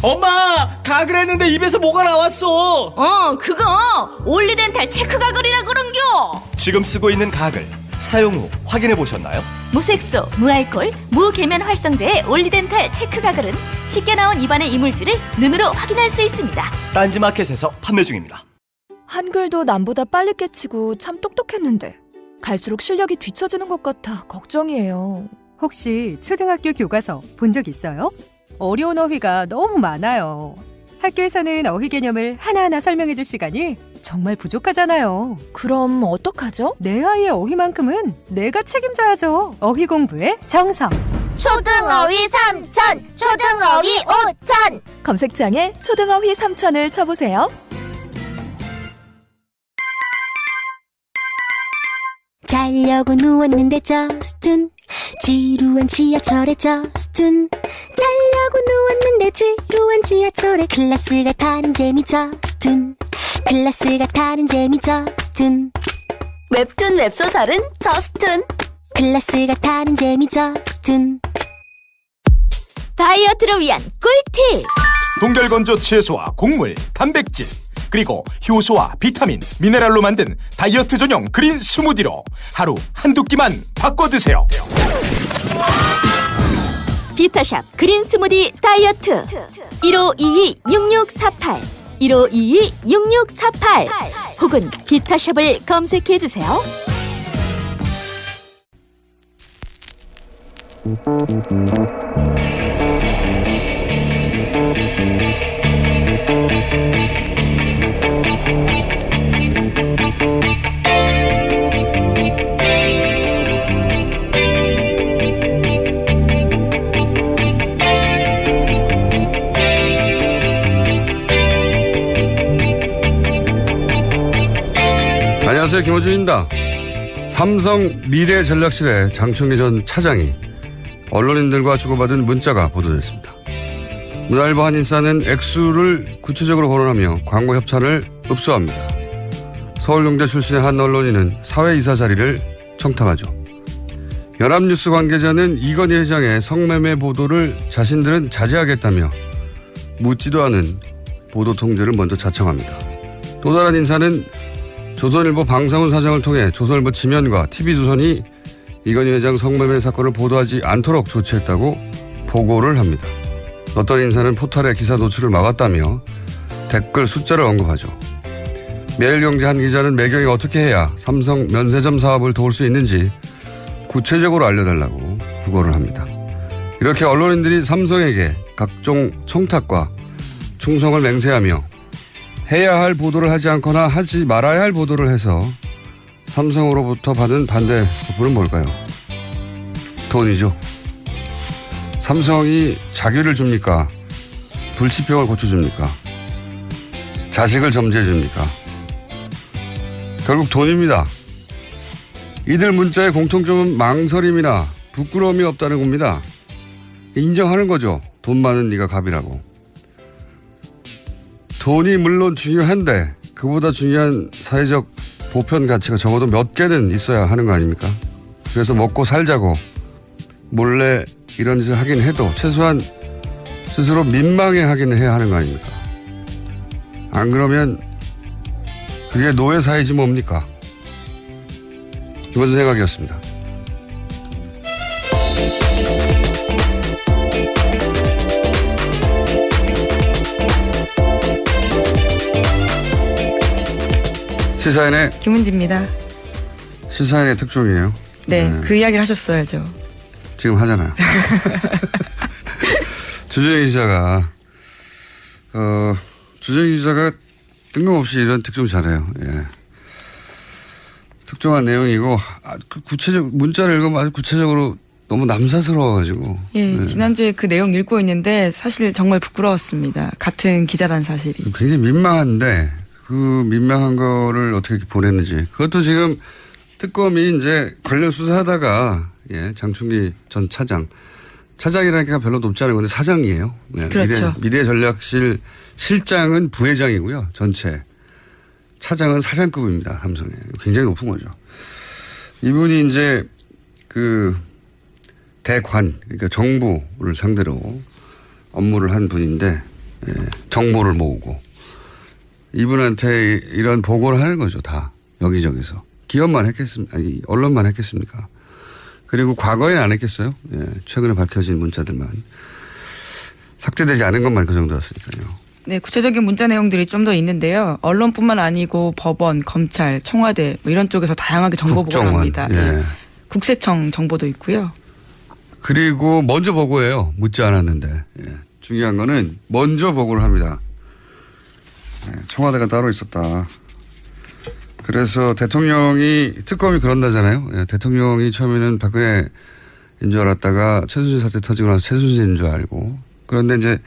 엄마! 가글 했는데 입에서 뭐가 나왔어! 그거 올리덴탈 체크 가글이라 그런겨. 지금 쓰고 있는 가글 사용 후 확인해 보셨나요? 무색소, 무알콜, 무계면 활성제의 올리덴탈 체크 가글은 쉽게 나온 입안의 이물질을 눈으로 확인할 수 있습니다. 딴지마켓에서 판매 중입니다. 한글도 남보다 빨리 깨치고 참 똑똑했는데 갈수록 실력이 뒤처지는 것 같아 걱정이에요. 혹시 초등학교 교과서 본 적 있어요? 어려운 어휘가 너무 많아요. 학교에서는 어휘 개념을 하나하나 설명해 줄 시간이 정말 부족하잖아요. 그럼 어떡하죠? 내 아이의 어휘만큼은 내가 책임져야죠. 어휘 공부의 정성. 초등어휘 3000, 초등어휘 5000. 검색창에 초등어휘 3000을 쳐보세요. 자려고 누웠는데 저스툰 지루한 지하철에 저스툰 자려고 누웠는데 지루한 지하철에 클래스가 다른 재미 저스툰 클래스가 다른 재미 저스툰 웹툰 웹소설은 저스툰 클래스가 다른 재미 저스툰 다이어트를 위한 꿀팁. 동결건조 채소와 곡물, 단백질 그리고 효소와 비타민, 미네랄로 만든 다이어트 전용 그린 스무디로 하루 한두 끼만 바꿔 드세요. 비타샵 그린 스무디 다이어트 1522-6648 1522-6648 혹은 비타샵을 검색해주세요. 안녕하세요, 김호준입니다. 삼성 미래전략실의 장충기 전 차장이 언론인들과 주고받은 문자가 보도됐습니다. 문화일보 한인사는 액수를 구체적으로 거론하며 광고 협찬을 읍소합니다. 서울경제 출신의 한 언론인은 사회이사 자리를 청탁하죠. 연합뉴스 관계자는 이건희 회장의 성매매 보도를 자신들은 자제하겠다며 묻지도 않은 보도 통제를 먼저 자청합니다. 또 다른 인사는 조선일보 방상훈 사장을 통해 조선일보 지면과 TV조선이 이건희 회장 성매매 사건을 보도하지 않도록 조치했다고 보고를 합니다. 어떤 인사는 포털의 기사 노출을 막았다며 댓글 숫자를 언급하죠. 매일경제 한 기자는 매경이 어떻게 해야 삼성 면세점 사업을 도울 수 있는지 구체적으로 알려달라고 부고를 합니다. 이렇게 언론인들이 삼성에게 각종 청탁과 충성을 맹세하며 해야 할 보도를 하지 않거나 하지 말아야 할 보도를 해서 삼성으로부터 받은 반대 거부는 뭘까요? 돈이죠. 삼성이 자규를 줍니까? 불치병을 고쳐줍니까? 자식을 점지해줍니까? 결국 돈입니다. 이들 문자의 공통점은 망설임이나 부끄러움이 없다는 겁니다. 인정하는 거죠. 돈 많은 네가 갑이라고. 돈이 물론 중요한데 그보다 중요한 사회적 보편 가치가 적어도 몇 개는 있어야 하는 거 아닙니까? 그래서 먹고 살자고 몰래 이런 짓을 하긴 해도 최소한 스스로 민망해 하긴 해야 하는 거 아닙니까? 안 그러면 그게 노예 사회지 뭡니까? 기본 생각이었습니다. 시사인의 김은지입니다. 시사인의 특종이에요. 네, 그 이야기를 하셨어야죠. 지금 하잖아요. 주정희 기자가 뜬금없이 이런 특종 잘해요. 예. 특종한 내용이고 그 구체적 문자를 읽으면 아주 구체적으로 너무 남사스러워가지고. 예, 네. 지난주에 그 내용 읽고 있는데 사실 정말 부끄러웠습니다. 같은 기자란 사실이. 굉장히 민망한데 그 민망한 거를 어떻게 보냈는지 그것도 지금 특검이 이제 관련 수사하다가 예, 장충기 전 차장이라니까 별로 높지 않은 건데 사장이에요. 네, 그렇죠. 미래전략실 실장은 부회장이고요. 전체. 차장은 사장급입니다. 삼성에. 굉장히 높은 거죠. 이분이 이제 그 대관, 그러니까 정부를 상대로 업무를 한 분인데 정보를 모으고 이분한테 이런 보고를 하는 거죠. 다 여기저기서. 기업만 했겠습니까? 아니, 언론만 했겠습니까? 그리고 과거에는 안 했겠어요. 최근에 밝혀진 문자들만. 삭제되지 않은 것만 그 정도였으니까요. 네, 구체적인 문자 내용들이 좀 더 있는데요. 언론뿐만 아니고 법원, 검찰, 청와대 뭐 이런 쪽에서 다양하게 정보 보고를 합니다. 예. 국세청 정보도 있고요. 그리고 먼저 보고해요. 묻지 않았는데. 중요한 거는 먼저 보고를 합니다. 청와대가 따로 있었다. 그래서 대통령이 특검이 그런다잖아요. 대통령이 처음에는 박근혜인 줄 알았다가 최순실 사태 터지고 나서 최순실인 줄 알고. 그런데 이제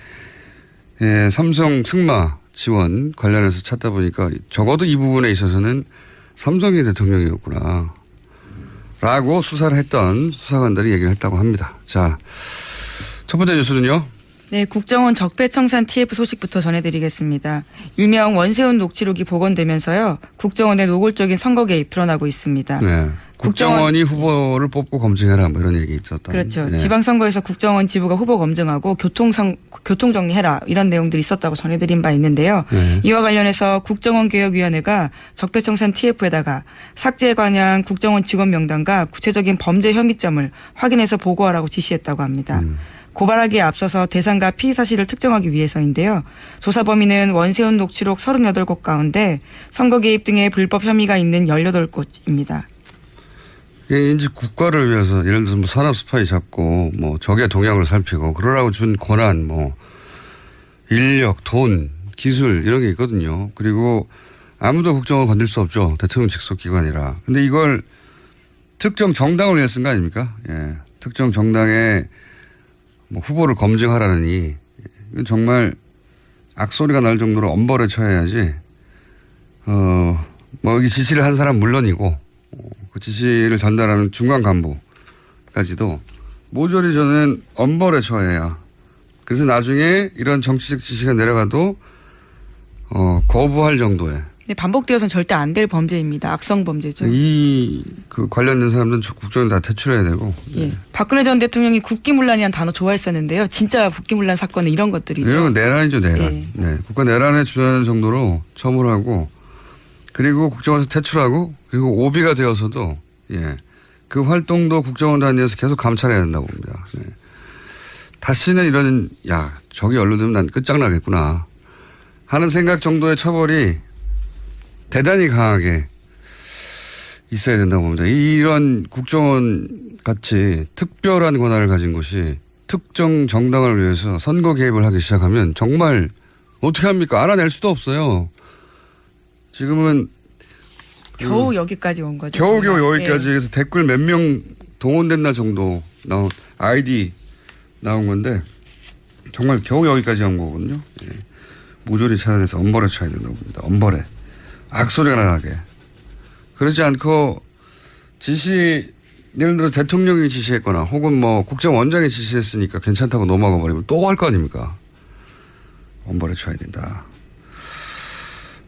삼성 승마 지원 관련해서 찾다 보니까 적어도 이 부분에 있어서는 삼성이 대통령이었구나. 라고 수사를 했던 수사관들이 얘기를 했다고 합니다. 자, 첫 번째 뉴스는요. 네, 국정원 적폐청산 TF 소식부터 전해드리겠습니다. 일명 원세훈 녹취록이 복원되면서요. 국정원의 노골적인 선거 개입 드러나고 있습니다. 네. 국정원이 후보를 뽑고 검증해라 뭐 이런 얘기 있었다. 그렇죠. 네. 지방선거에서 국정원 지부가 후보 검증하고 교통 정리해라 이런 내용들이 있었다고 전해드린 바 있는데요. 네. 이와 관련해서 국정원개혁위원회가 적폐청산 TF에다가 삭제에 관한 국정원 직원 명단과 구체적인 범죄 혐의점을 확인해서 보고하라고 지시했다고 합니다. 고발하기에 앞서서 대상과 피의 사실을 특정하기 위해서인데요. 조사 범위는 원세훈 녹취록 38곳 가운데 선거 개입 등의 불법 혐의가 있는 18곳입니다. 이게 이제 국가를 위해서 예를 들어서 뭐 산업 스파이 잡고 뭐 적의 동향을 살피고 그러라고 준 권한 뭐 인력, 돈, 기술 이런 게 있거든요. 그리고 아무도 국정원 건들 수 없죠. 대통령 직속 기관이라. 근데 이걸 특정 정당을 위해 쓴 거 아닙니까? 예. 특정 정당의 뭐 후보를 검증하라느니 이건 정말 악소리가 날 정도로 엄벌에 처해야지 뭐 여기 지시를 한 사람 물론이고 그 지시를 전달하는 중간 간부까지도 모조리 저는 엄벌에 처해야 그래서 나중에 이런 정치적 지시가 내려가도 거부할 정도의 네, 반복되어서는 절대 안 될 범죄입니다. 악성 범죄죠. 그 관련된 사람들은 국정에 다 퇴출해야 되고. 예. 박근혜 전 대통령이 국기문란이라는 단어 좋아했었는데요. 진짜 국기문란 사건은 이런 것들이죠. 이런 건 내란이죠, 내란. 예. 네. 국가 내란에 준하는 정도로 처벌하고 그리고 국정원에서 퇴출하고 그리고 오비가 되어서도 그 활동도 국정원 단위에서 계속 감찰해야 된다고 봅니다. 네. 다시는 이런 저기 언론들은 난 끝장나겠구나 하는 생각 정도의 처벌이 대단히 강하게 있어야 된다고 봅니다. 이런 국정원 같이 특별한 권한을 가진 곳이 특정 정당을 위해서 선거 개입을 하기 시작하면 정말 어떻게 합니까? 알아낼 수도 없어요. 지금은 겨우 여기까지 온 거죠. 겨우겨우 여기까지 해서 댓글 몇 명 동원된 날 정도 나온 아이디 나온 건데 정말 겨우 여기까지 온 거거든요. 모조리 찾아내서 엄벌에 쳐야 된다고 봅니다. 엄벌에. 악소리가 나게. 그렇지 않고 예를 들어 대통령이 지시했거나 혹은 뭐 국정원장이 지시했으니까 괜찮다고 넘어가 버리면 또 할 거 아닙니까? 엄벌에 쳐야 된다.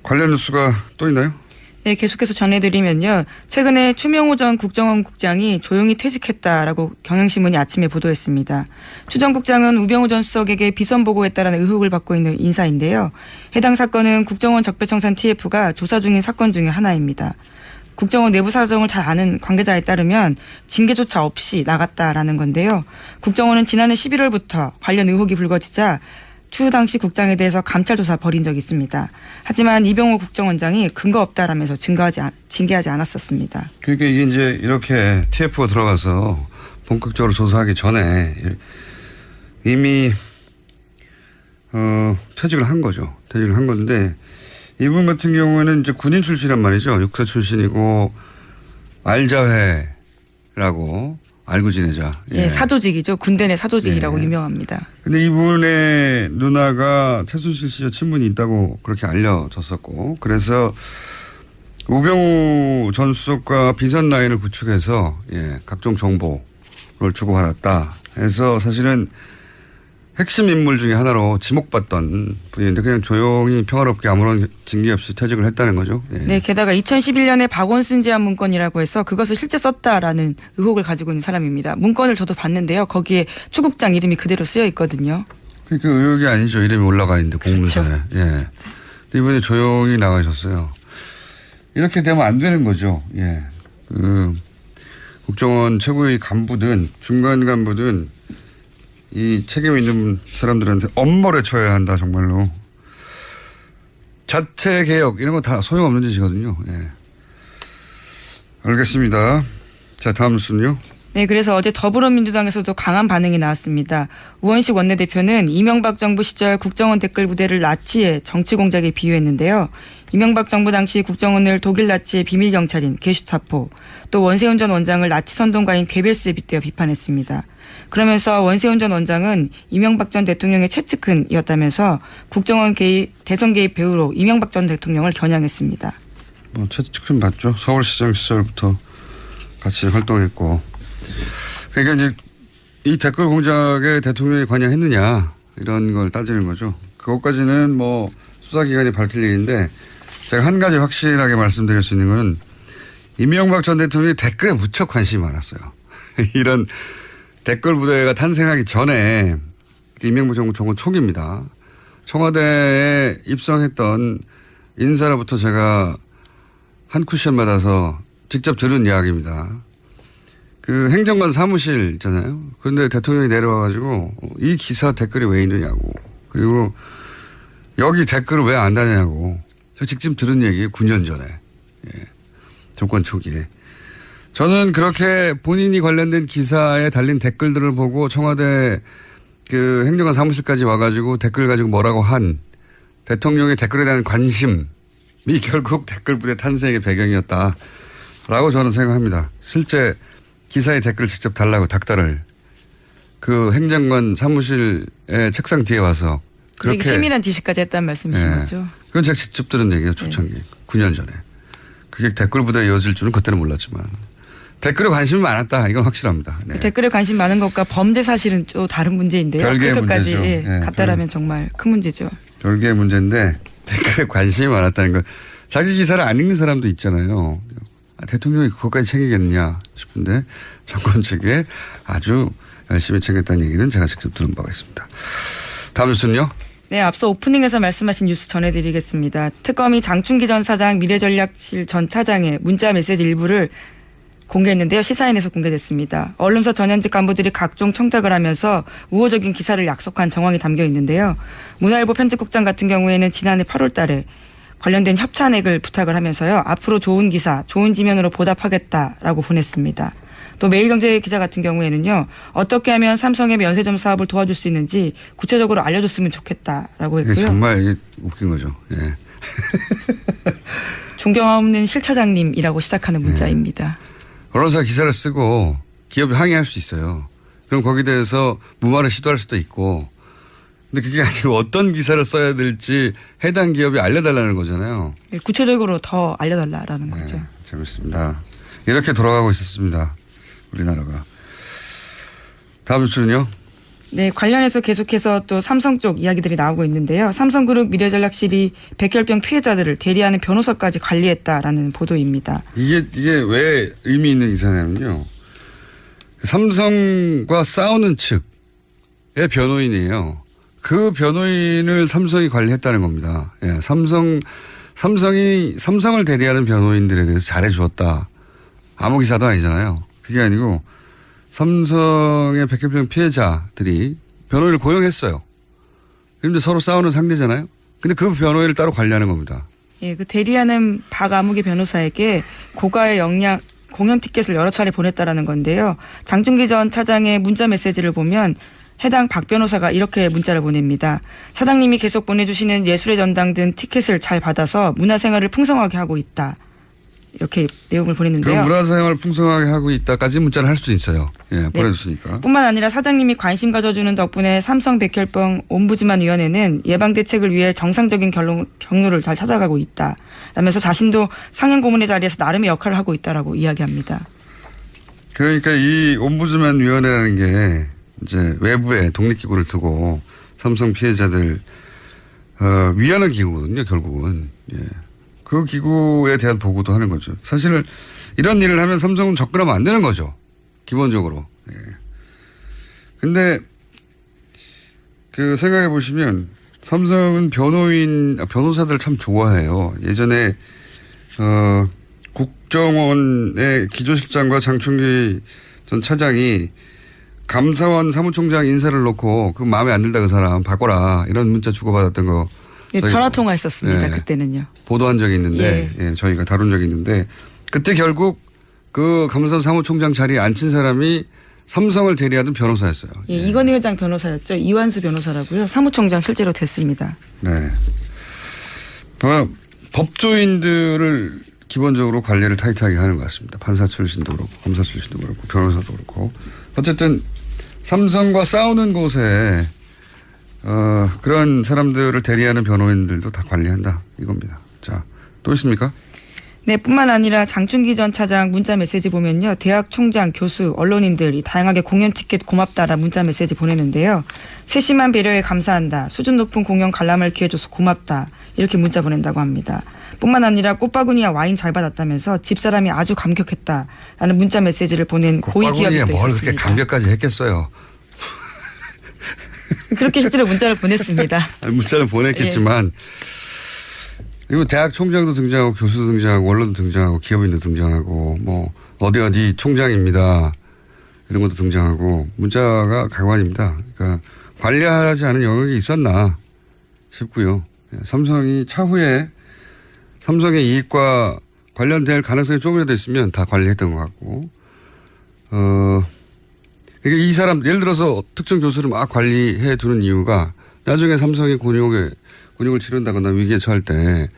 관련 뉴스가 또 있나요? 네, 계속해서 전해드리면요. 최근에 추명호 전 국정원 국장이 조용히 퇴직했다라고 경향신문이 아침에 보도했습니다. 추 전 국장은 우병우 전 수석에게 비선 보고했다라는 의혹을 받고 있는 인사인데요. 해당 사건은 국정원 적폐청산 TF가 조사 중인 사건 중에 하나입니다. 국정원 내부 사정을 잘 아는 관계자에 따르면 징계조차 없이 나갔다라는 건데요. 국정원은 지난해 11월부터 관련 의혹이 불거지자 추 당시 국장에 대해서 감찰 조사 벌인 적이 있습니다. 하지만 이병호 국정원장이 근거 없다라면서 징계하지 않았었습니다. 그러니까 이게 이제 이렇게 TF가 들어가서 본격적으로 조사하기 전에 이미 퇴직을 한 거죠. 퇴직을 한 건데 이분 같은 경우에는 이제 군인 출신이란 말이죠. 육사 출신이고 알자회라고 알고 지내자. 예, 사조직이죠. 군대 내 사조직이라고 유명합니다. 근데 이분의 누나가 최순실 씨와 친분이 있다고 그렇게 알려졌었고 그래서 우병우 전 수석과 비선 라인을 구축해서 각종 정보를 주고받았다 해서 사실은 핵심 인물 중에 하나로 지목받던 분인데 그냥 조용히 평화롭게 아무런 징계 없이 퇴직을 했다는 거죠. 네, 게다가 2011년에 박원순 제안 문건이라고 해서 그것을 실제 썼다라는 의혹을 가지고 있는 사람입니다. 문건을 저도 봤는데요. 거기에 추 국장 이름이 그대로 쓰여 있거든요. 그 의혹이 아니죠. 이름이 올라가 있는데 공문서에. 그렇죠. 예. 이분이 조용히 나가셨어요. 이렇게 되면 안 되는 거죠. 예. 국정원 최고의 간부든 중간 간부든 이 책임 있는 사람들한테 엄벌에 쳐야 한다 정말로. 자체 개혁 이런 거 다 소용없는 짓이거든요. 예. 알겠습니다. 자 다음 순요. 네, 그래서 어제 더불어민주당에서도 강한 반응이 나왔습니다. 우원식 원내대표는 이명박 정부 시절 국정원 댓글 부대를 나치의 정치 공작에 비유했는데요. 이명박 정부 당시 국정원을 독일 나치의 비밀 경찰인 게슈타포, 또 원세훈 전 원장을 나치 선동가인 괴벨스에 빗대어 비판했습니다. 그러면서 원세훈 전 원장은 이명박 전 대통령의 최측근이었다면서 국정원 개입, 대선 개입 배우로 이명박 전 대통령을 겨냥했습니다. 뭐 최측근 맞죠. 서울시장 시절부터 같이 활동했고. 그러니까 이제 이 댓글 공작에 대통령이 관여했느냐 이런 걸 따지는 거죠. 그것까지는 뭐 수사기관이 밝힐 일인데 제가 한 가지 확실하게 말씀드릴 수 있는 거는 이명박 전 대통령이 댓글에 무척 관심이 많았어요. 이런 댓글 부대가 탄생하기 전에 이명박 정부 정권 초기입니다. 청와대에 입성했던 인사로부터 제가 한 쿠션 받아서 직접 들은 이야기입니다. 그 행정관 사무실 있잖아요. 그런데 대통령이 내려와가지고 이 기사 댓글이 왜 있느냐고. 그리고 여기 댓글을 왜 안 다냐고. 저 직접 들은 얘기 9년 전에. 예. 정권 초기에. 저는 그렇게 본인이 관련된 기사에 달린 댓글들을 보고 청와대 그 행정관 사무실까지 와가지고 댓글 가지고 뭐라고 한 대통령의 댓글에 대한 관심이 결국 댓글 부대 탄생의 배경이었다라고 저는 생각합니다. 실제 기사에 댓글을 직접 달라고 닥달을 그 행정관 사무실의 책상 뒤에 와서 그렇게 세밀한 지시까지 했다는 말씀이신 예. 거죠? 그건 제가 직접 들은 얘기예요. 초창기. 9년 전에. 그게 댓글 부대에 이어질 줄은 그때는 몰랐지만 댓글에 관심이 많았다. 이건 확실합니다. 네. 댓글에 관심 많은 것과 범죄 사실은 또 다른 문제인데요. 별개의 그것까지 문제죠. 예, 갖다라면 정말 큰 문제죠. 별개의 문제인데 댓글에 관심이 많았다는 거. 자기 기사를 안 읽는 사람도 있잖아요. 대통령이 그것까지 챙기겠느냐 싶은데 정권 측에 아주 열심히 챙겼다는 얘기는 제가 직접 들은 바가 있습니다. 다음 뉴스는요. 네, 앞서 오프닝에서 말씀하신 뉴스 전해드리겠습니다. 특검이 장충기 전 사장 미래전략실 전 차장의 문자 메시지 일부를 공개했는데요. 시사인에서 공개됐습니다. 언론사 전현직 간부들이 각종 청탁을 하면서 우호적인 기사를 약속한 정황이 담겨 있는데요. 문화일보 편집국장 같은 경우에는 지난해 8월 달에 관련된 협찬액을 부탁을 하면서요. 앞으로 좋은 기사, 좋은 지면으로 보답하겠다라고 보냈습니다. 또 매일경제 기자 같은 경우에는요. 어떻게 하면 삼성의 면세점 사업을 도와줄 수 있는지 구체적으로 알려줬으면 좋겠다라고 했고요. 정말 이게 웃긴 거죠. 예. 존경 없는 실차장님이라고 시작하는 문자입니다. 언론사 기사를 쓰고 기업이 항의할 수 있어요. 그럼 거기에 대해서 무마를 시도할 수도 있고. 근데 그게 아니고 어떤 기사를 써야 될지 해당 기업이 알려달라는 거잖아요. 구체적으로 더 알려달라는 거죠. 재밌습니다. 이렇게 돌아가고 있었습니다. 우리나라가. 다음 뉴스는요. 네, 관련해서 계속해서 또 삼성 쪽 이야기들이 나오고 있는데요. 삼성그룹 미래전략실이 백혈병 피해자들을 대리하는 변호사까지 관리했다라는 보도입니다. 이게 왜 의미 있는 기사냐면요. 삼성과 싸우는 측의 변호인이에요. 그 변호인을 삼성이 관리했다는 겁니다. 예, 삼성이 삼성을 대리하는 변호인들에 대해서 잘해주었다. 아무 기사도 아니잖아요. 그게 아니고 삼성의 백혈병 피해자들이 변호인을 고용했어요. 그런데 서로 싸우는 상대잖아요. 근데 그 변호인을 따로 관리하는 겁니다. 예, 그 대리하는 박아무개 변호사에게 고가의 공연 티켓을 여러 차례 보냈다라는 건데요. 장충기 전 차장의 문자 메시지를 보면 해당 박 변호사가 이렇게 문자를 보냅니다. 사장님이 계속 보내주시는 예술의 전당 등 티켓을 잘 받아서 문화생활을 풍성하게 하고 있다. 이렇게 내용을 보냈는데요. 그 문화생활을 풍성하게 하고 있다까지 문자를 할 수 있어요. 예, 보내줬으니까. 뿐만 아니라 사장님이 관심 가져주는 덕분에 삼성 백혈병 옴부즈만 위원회는 예방 대책을 위해 정상적인 경로를 잘 찾아가고 있다. 라면서 자신도 상임 고문의 자리에서 나름의 역할을 하고 있다라고 이야기합니다. 그러니까 이 옴부즈만 위원회라는 게 이제 외부에 독립기구를 두고 삼성 피해자들 위하는 기구거든요. 결국은. 예. 그 기구에 대한 보고도 하는 거죠. 사실은 이런 일을 하면 삼성은 접근하면 안 되는 거죠. 기본적으로. 예. 근데 그 생각해 보시면 삼성은 변호사들 참 좋아해요. 예전에 국정원의 기조실장과 장충기 전 차장이 감사원 사무총장 인사를 놓고 그 마음에 안 들다 그 사람 바꿔라 이런 문자 주고받았던 거 예, 전화 통화했었습니다. 예, 그때는요. 보도한 적이 있는데 예, 저희가 다룬 적이 있는데 그때 결국 그 감사원 사무총장 자리에 앉힌 사람이 삼성을 대리하던 변호사였어요. 예, 이건희 회장 변호사였죠. 이완수 변호사라고요. 사무총장 실제로 됐습니다. 네. 법조인들을 기본적으로 관리를 타이트하게 하는 것 같습니다. 판사 출신도 그렇고 검사 출신도 그렇고 변호사도 그렇고 어쨌든 삼성과 싸우는 곳에 그런 사람들을 대리하는 변호인들도 다 관리한다 이겁니다. 자, 또 있습니까? 네, 뿐만 아니라 장충기 전 차장 문자 메시지 보면요. 대학 총장, 교수, 언론인들이 다양하게 공연 티켓 고맙다라 문자 메시지 보내는데요. 세심한 배려에 감사한다. 수준 높은 공연 관람을 기회 줘서 고맙다. 이렇게 문자 보낸다고 합니다. 뿐만 아니라 꽃바구니와 와인 잘 받았다면서 집사람이 아주 감격했다라는 문자 메시지를 보낸 고위 기업이 또 뭘 있었습니다. 그렇게 감격까지 했겠어요. 그렇게 실제로 문자를 보냈습니다. 문자는 보냈겠지만 그리고 대학 총장도 등장하고 교수도 등장하고 언론도 등장하고 기업인도 등장하고 뭐 어디 총장입니다. 이런 것도 등장하고 문자가 가관입니다. 그러니까 관리하지 않은 영역이 있었나 싶고요. 삼성이 차후에 삼성의 이익과 관련될 가능성이 조금이라도 있으면 다 관리했던 것 같고 그러니까 이 사람 예를 들어서 특정 교수를 막 관리해 두는 이유가 나중에 삼성이 곤욕을 치른다거나 위기에 처할 때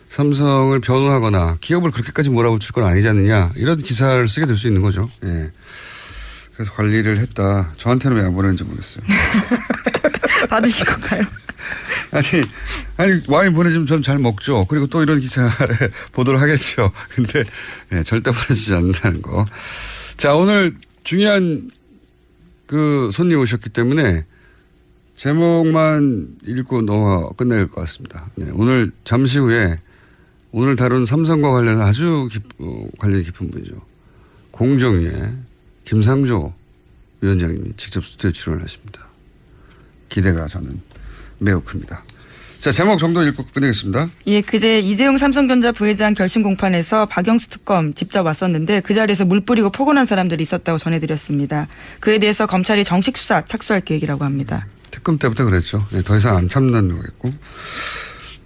삼성을 변호하거나 기업을 그렇게까지 몰아붙일 건 아니지 않느냐 이런 기사를 쓰게 될 수 있는 거죠. 예. 그래서 관리를 했다. 저한테는 왜 안 보내는지 모르겠어요. 받으실 건가요? 아니 와인 보내주면 전 잘 먹죠. 그리고 또 이런 기사를 보도를 하겠죠. 근데 예, 절대 보내주지 않는다는 거. 자, 오늘 중요한 그 손님 오셨기 때문에 제목만 읽고 끝낼 것 같습니다. 네, 오늘 잠시 후에 오늘 다룬 삼성과 관련한 아주 관련이 깊은 분이죠. 공정위의 김상조 위원장님이 직접 스튜디오에 출연을 하십니다. 기대가 저는 매우 큽니다. 자, 제목 정도 읽고 끝내겠습니다. 예, 그제 이재용 삼성전자 부회장 결심 공판에서 박영수 특검 직접 왔었는데 그 자리에서 물 뿌리고 폭언한 사람들이 있었다고 전해드렸습니다. 그에 대해서 검찰이 정식 수사 착수할 계획이라고 합니다. 특검 때부터 그랬죠. 네, 더 이상 안 참는 거겠고.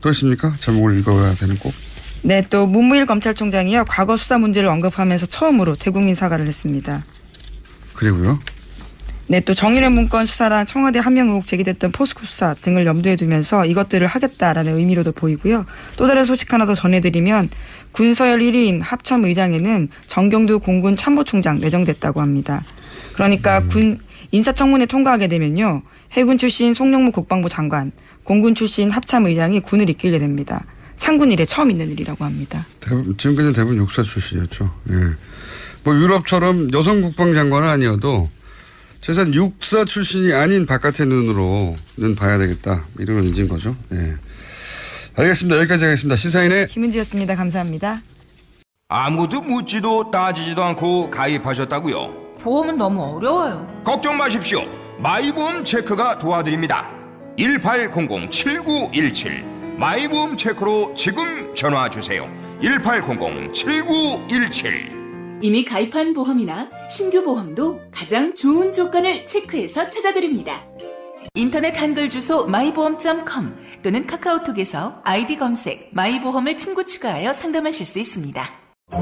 또 있습니까? 제목을 읽어야 되는 꼭. 네, 또 문무일 검찰총장이요. 과거 수사 문제를 언급하면서 처음으로 대국민 사과를 했습니다. 그리고요. 네, 또 정윤회 문건 수사랑 청와대 함명 의혹 제기됐던 포스코 수사 등을 염두에 두면서 이것들을 하겠다라는 의미로도 보이고요. 또 다른 소식 하나 더 전해드리면 군서열 1위인 합참의장에는 정경두 공군 참모총장 내정됐다고 합니다. 그러니까 군 인사청문회 통과하게 되면요. 해군 출신 송영무 국방부 장관, 공군 출신 합참의장이 군을 이끌게 됩니다. 창군 이래 처음 있는 일이라고 합니다. 지금까지는 대부분 육사 출신이었죠. 예. 뭐 유럽처럼 여성 국방장관은 아니어도 최소한 육사 출신이 아닌 바깥의 눈으로는 봐야 되겠다. 이런 의지인 거죠. 예. 알겠습니다. 여기까지 하겠습니다. 시사인의 김은지였습니다. 감사합니다. 아무도 묻지도 따지지도 않고 가입하셨다고요? 보험은 너무 어려워요. 걱정 마십시오. 마이보험 체크가 도와드립니다. 1800-7917 마이보험 체크로 지금 전화주세요. 1800-7917 이미 가입한 보험이나 신규 보험도 가장 좋은 조건을 체크해서 찾아드립니다. 인터넷 한글 주소 마이보험.com 또는 카카오톡에서 아이디 검색 마이보험을 친구 추가하여 상담하실 수 있습니다.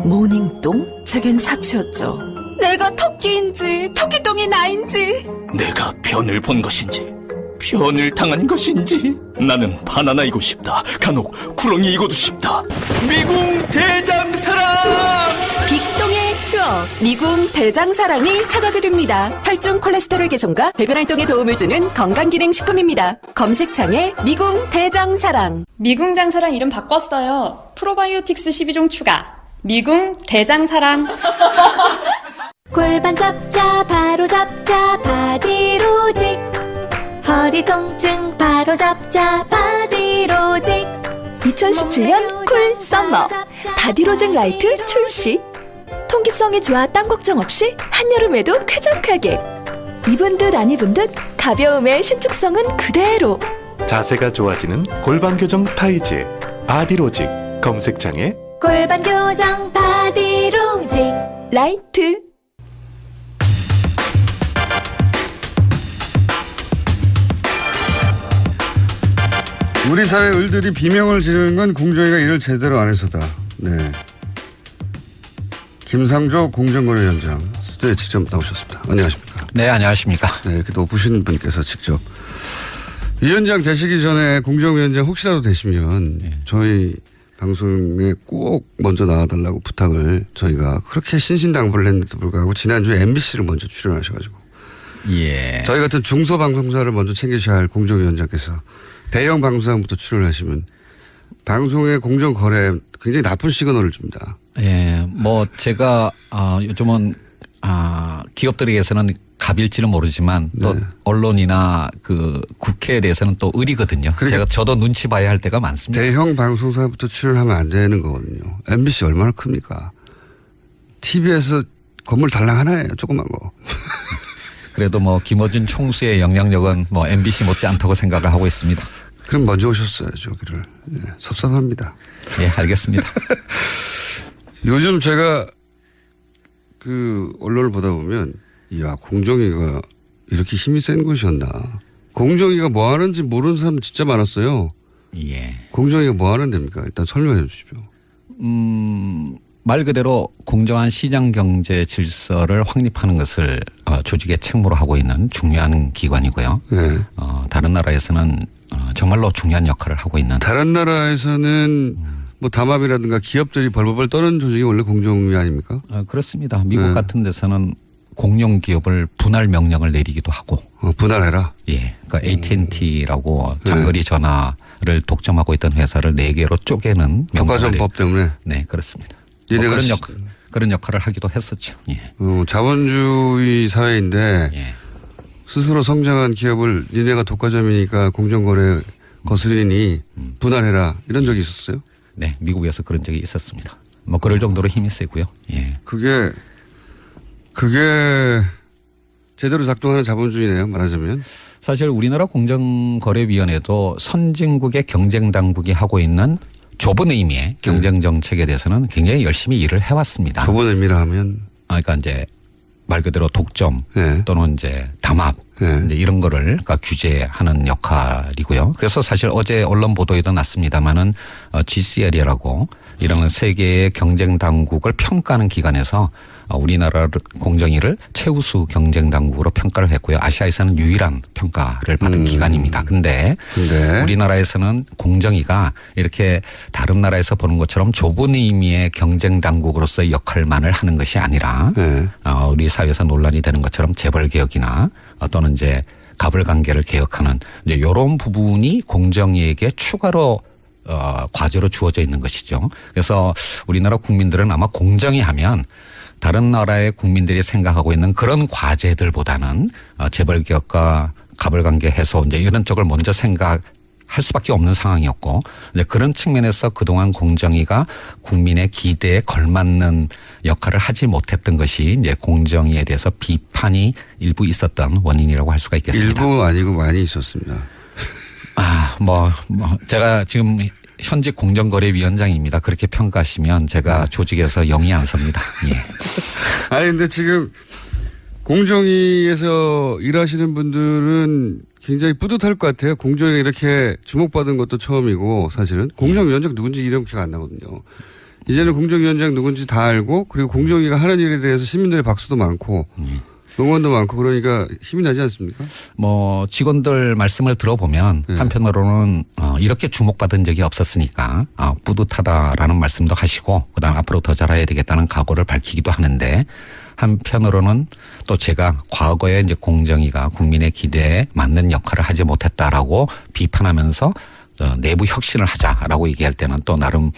모닝똥? 제겐 사치였죠. 내가 토끼인지 토끼똥이 나인지 내가 변을 본 것인지 변을 당한 것인지 나는 바나나이고 싶다. 간혹 구렁이이고도 싶다. 미궁 대장사랑 빅똥의 추억 미궁 대장사랑이 찾아드립니다. 혈중 콜레스테롤 개선과 배변활동에 도움을 주는 건강기능식품입니다. 검색창에 미궁 대장사랑. 미궁 장사랑 이름 바꿨어요. 프로바이오틱스 12종 추가. 미궁 대장사랑. 골반 잡자 바로 잡자 바디로직. 허리 통증 바로 잡자 바디로직. 2017년 쿨 썸머 바디로직 라이트 출시. 통기성이 좋아 땀 걱정 없이 한여름에도 쾌적하게. 입은 듯 안 입은 듯 가벼움에 신축성은 그대로. 자세가 좋아지는 골반 교정 타이즈 바디로직. 검색창에 골반 교정 바디로직. 라이트. 우리 사회 을들이 비명을 지르는 건 공정위가 일을 제대로 안 해서다. 네. 김상조 공정거래위원장 스튜디오에 직접 나오셨습니다. 안녕하십니까? 네, 안녕하십니까? 네, 이렇게 높으신 분께서 직접. 위원장 되시기 전에 공정위원장 혹시라도 되시면 저희 방송에 꼭 먼저 나와달라고 부탁을 저희가 그렇게 신신당부를 했는데도 불구하고 지난주에 MBC를 먼저 출연하셔가지고 예. 저희 같은 중소방송사를 먼저 챙기셔야 할 공정위원장께서 대형 방송사부터 출연하시면 방송의 공정거래 굉장히 나쁜 시그널을 줍니다. 예, 뭐 제가 요즘은 기업들에게서는 갑일지는 모르지만 또 네. 언론이나 그 국회에 대해서는 또 의리거든요. 그러니까 저도 눈치 봐야 할 때가 많습니다. 대형 방송사부터 출연하면 안 되는 거거든요. MBC 얼마나 큽니까? TV에서 건물 달랑 하나예요. 조그만 거. 그래도 뭐 김어준 총수의 영향력은 뭐 MBC 못지 않다고 생각을 하고 있습니다. 그럼 먼저 오셨어야죠. 여기를. 네, 섭섭합니다. 예, 알겠습니다. 요즘 제가 그 언론을 보다 보면 이야 공정위가 이렇게 힘이 센 곳이었나. 공정위가 뭐 하는지 모르는 사람 진짜 많았어요. 예. 공정위가 뭐 하는 데입니까? 일단 설명해 주십시오. 말 그대로 공정한 시장 경제 질서를 확립하는 것을 조직의 책무로 하고 있는 중요한 기관이고요. 네. 다른 나라에서는 정말로 중요한 역할을 하고 있는. 다른 나라에서는 뭐 담합이라든가 기업들이 벌벌 떠는 조직이 원래 공정위 아닙니까? 그렇습니다. 미국 네. 같은 데서는 공룡 기업을 분할 명령을 내리기도 하고. 분할해라? 예. 그러니까 AT&T라고 장거리 전화를 독점하고 있던 회사를 4개로 쪼개는 독과점법 때문에? 네, 그렇습니다. 뭐 그런 역할을 하기도 했었죠. 예. 자본주의 사회인데 예. 스스로 성장한 기업을 니네가 독과점이니까 공정거래 거스리니 분할해라 이런 적이 있었어요? 네, 미국에서 그런 적이 있었습니다. 뭐 그럴 정도로 힘이 세고요. 예. 그게 제대로 작동하는 자본주의네요. 말하자면. 사실 우리나라 공정거래위원회도 선진국의 경쟁당국이 하고 있는 좁은 의미의 경쟁 정책에 대해서는 굉장히 열심히 일을 해왔습니다. 좁은 의미라 하면? 그러니까 이제 말 그대로 독점 네. 또는 이제 담합 이제 이런 거를 그러니까 규제하는 역할이고요. 그래서 사실 어제 언론 보도에도 났습니다마는 GCL이라고 이런 세계의 경쟁 당국을 평가하는 기관에서 우리나라 공정위를 최우수 경쟁 당국으로 평가를 했고요. 아시아에서는 유일한 평가를 받은 기관입니다. 근데 우리나라에서는 공정위가 이렇게 다른 나라에서 보는 것처럼 좁은 의미의 경쟁 당국으로서의 역할만을 하는 것이 아니라 우리 사회에서 논란이 되는 것처럼 재벌 개혁이나 또는 이제 갑을 관계를 개혁하는 이제 이런 부분이 공정위에게 추가로 과제로 주어져 있는 것이죠. 그래서 우리나라 국민들은 아마 공정위 하면 다른 나라의 국민들이 생각하고 있는 그런 과제들보다는 재벌 개혁과 갑을 관계 해소 이제 이런 쪽을 먼저 생각할 수밖에 없는 상황이었고 이제 그런 측면에서 그동안 공정위가 국민의 기대에 걸맞는 역할을 하지 못했던 것이 이제 공정위에 대해서 비판이 일부 있었던 원인이라고 할 수가 있겠습니다. 일부 아니고 많이 있었습니다. 제가 지금 현직 공정거래위원장입니다. 그렇게 평가하시면 제가 조직에서 영이 안 섭니다. 예. 아니 근데 지금 공정위에서 일하시는 분들은 굉장히 뿌듯할 것 같아요. 공정위가 이렇게 주목받은 것도 처음이고 사실은 공정위원장 누군지 이름 기억 안 나거든요. 이제는 공정위원장 누군지 다 알고 그리고 공정위가 하는 일에 대해서 시민들의 박수도 많고 응원도 많고 그러니까 힘이 나지 않습니까? 뭐 직원들 말씀을 들어보면 한편으로는 이렇게 주목받은 적이 없었으니까 뿌듯하다라는 말씀도 하시고 그다음 앞으로 더 잘해야 되겠다는 각오를 밝히기도 하는데 한편으로는 또 제가 과거에 이제 공정위가 국민의 기대에 맞는 역할을 하지 못했다라고 비판하면서 내부 혁신을 하자라고 얘기할 때는 또 나름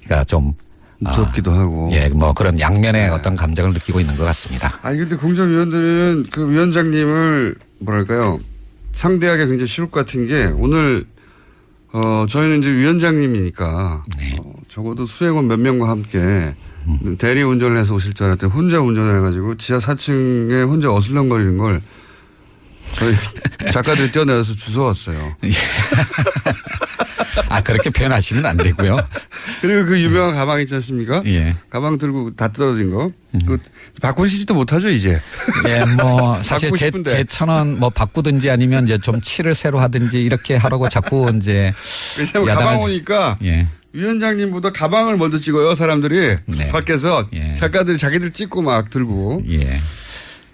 그러니까 좀 무섭기도 하고. 예, 뭐 그런 양면의 어떤 감정을 느끼고 있는 것 같습니다. 아니, 근데 공정위원들은 그 위원장님을 뭐랄까요. 상대하기 굉장히 쉬울 것 같은 게 오늘, 저희는 이제 위원장님이니까. 적어도 수행원 몇 명과 함께 대리 운전을 해서 오실 줄 알았더니 혼자 운전을 해가지고 지하 4층에 혼자 어슬렁거리는 걸 저희 작가들이 뛰어내려서 주워왔어요. 아, 그렇게 표현하시면 안 되고요. 그리고 그 유명한 가방 있지 않습니까? 예. 가방 들고 다 떨어진 거. 그 바꾸시지도 못하죠, 이제. 예, 뭐 사실 바꾸고 제 싶은데. 천은 뭐 바꾸든지 아니면 이제 좀 칠을 새로 하든지 이렇게 하라고 자꾸 이제 왜냐면 가방 오니까 예. 위원장님보다 가방을 먼저 찍어요, 사람들이. 네. 밖에서 예. 작가들이 자기들 찍고 막 들고. 예.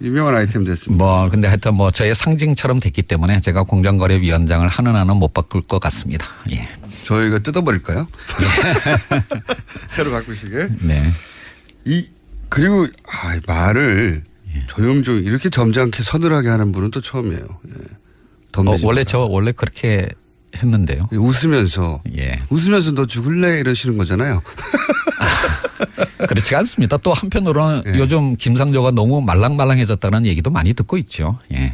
유명한 아이템 됐습니다. 뭐 근데 하여튼 뭐 저의 상징처럼 됐기 때문에 제가 공정거래위원장을 하는 한은 못 바꿀 것 같습니다. 예. 저희가 뜯어버릴까요? 새로 바꾸시게. 네. 그리고 말을 조용조용 이렇게 점잖게 서늘하게 하는 분은 또 처음이에요. 예. 원래 그렇게 했는데요. 웃으면서 예. 웃으면서 너 죽을래 이러시는 거잖아요. 그렇지 않습니다. 또 한편으로는 예. 요즘 김상조가 너무 말랑말랑해졌다는 얘기도 많이 듣고 있죠. 예.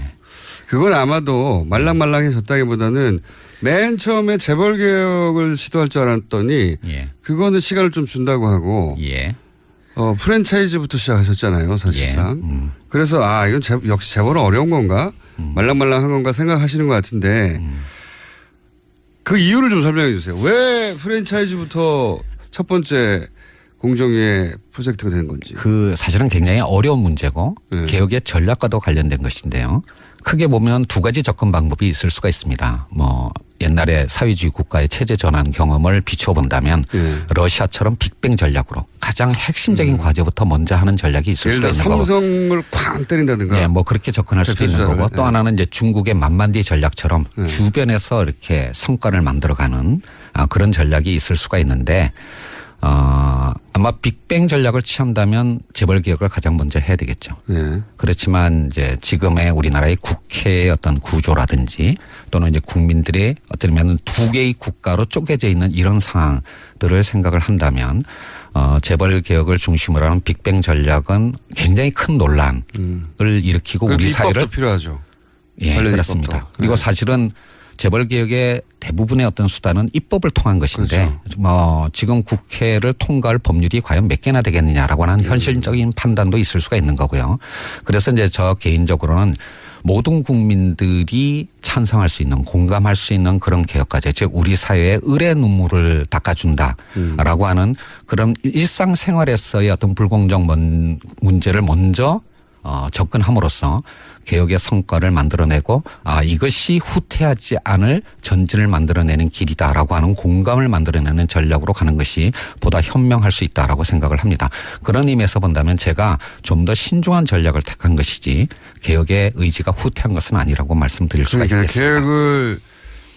그건 아마도 말랑말랑해졌다기보다는 맨 처음에 재벌 개혁을 시도할 줄 알았더니 예. 그거는 시간을 좀 준다고 하고 예. 프랜차이즈부터 시작하셨잖아요, 사실상. 예. 그래서 이건 역시 재벌은 어려운 건가? 말랑말랑한 건가 생각하시는 것 같은데 그 이유를 좀 설명해 주세요. 왜 프랜차이즈부터 첫 번째 공정위의 프로젝트가 된 건지. 그 사실은 굉장히 어려운 문제고 네. 개혁의 전략과도 관련된 것인데요. 크게 보면 두 가지 접근 방법이 있을 수가 있습니다. 뭐 옛날에 사회주의 국가의 체제 전환 경험을 비춰본다면 러시아처럼 빅뱅 전략으로 가장 핵심적인 과제부터 먼저 하는 전략이 있을 수가 있는 거고. 삼성을 쾅 때린다든가. 네, 뭐 그렇게 접근할 수도 있는 거고 또 하나는 이제 중국의 만만디 전략처럼 주변에서 이렇게 성과를 만들어가는 그런 전략이 있을 수가 있는데 아마 빅뱅 전략을 취한다면 재벌 개혁을 가장 먼저 해야 되겠죠. 네. 그렇지만 이제 지금의 우리나라의 국회의 어떤 구조라든지 또는 이제 국민들의 어떻게 보면 두 개의 국가로 쪼개져 있는 이런 상황들을 생각을 한다면 재벌 개혁을 중심으로 하는 빅뱅 전략은 굉장히 큰 논란을 일으키고 우리 사회를 필요하죠. 예, 그렇습니다. 입법도. 그리고 사실은 재벌 개혁의 대부분의 어떤 수단은 입법을 통한 것인데 그렇죠. 뭐 지금 국회를 통과할 법률이 과연 몇 개나 되겠느냐라고 하는 현실적인 판단도 있을 수가 있는 거고요. 그래서 이제 저 개인적으로는 모든 국민들이 찬성할 수 있는 공감할 수 있는 그런 개혁과제 즉 우리 사회의 을의 눈물을 닦아준다라고 하는 그런 일상생활에서의 어떤 불공정 문제를 먼저 접근함으로써 개혁의 성과를 만들어내고 이것이 후퇴하지 않을 전진을 만들어내는 길이다라고 하는 공감을 만들어내는 전략으로 가는 것이 보다 현명할 수 있다라고 생각을 합니다. 그런 의미에서 본다면 제가 좀 더 신중한 전략을 택한 것이지 개혁의 의지가 후퇴한 것은 아니라고 말씀드릴 수가 있겠습니다.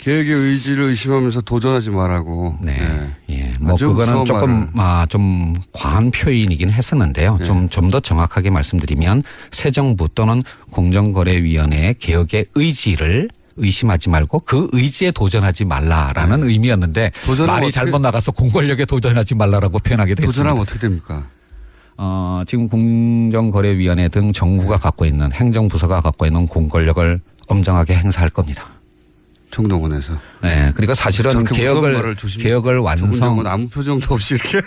개혁의 의지를 의심하면서 도전하지 말라고. 네. 예. 뭐 그거는 조금 좀 과한 표현이긴 했었는데요. 네. 좀 더 정확하게 말씀드리면 새 정부 또는 공정거래위원회의 개혁의 의지를 의심하지 말고 그 의지에 도전하지 말라라는 의미였는데 말이 잘못 나가서 공권력에 도전하지 말라라고 표현하게 됐습니다. 도전하면 어떻게 됩니까? 지금 공정거래위원회 등 정부가 갖고 있는 행정부서가 갖고 있는 공권력을 엄정하게 행사할 겁니다. 청동원에서. 네, 그러니까 사실은 개혁을 완성 아무 표정도 없이 이렇게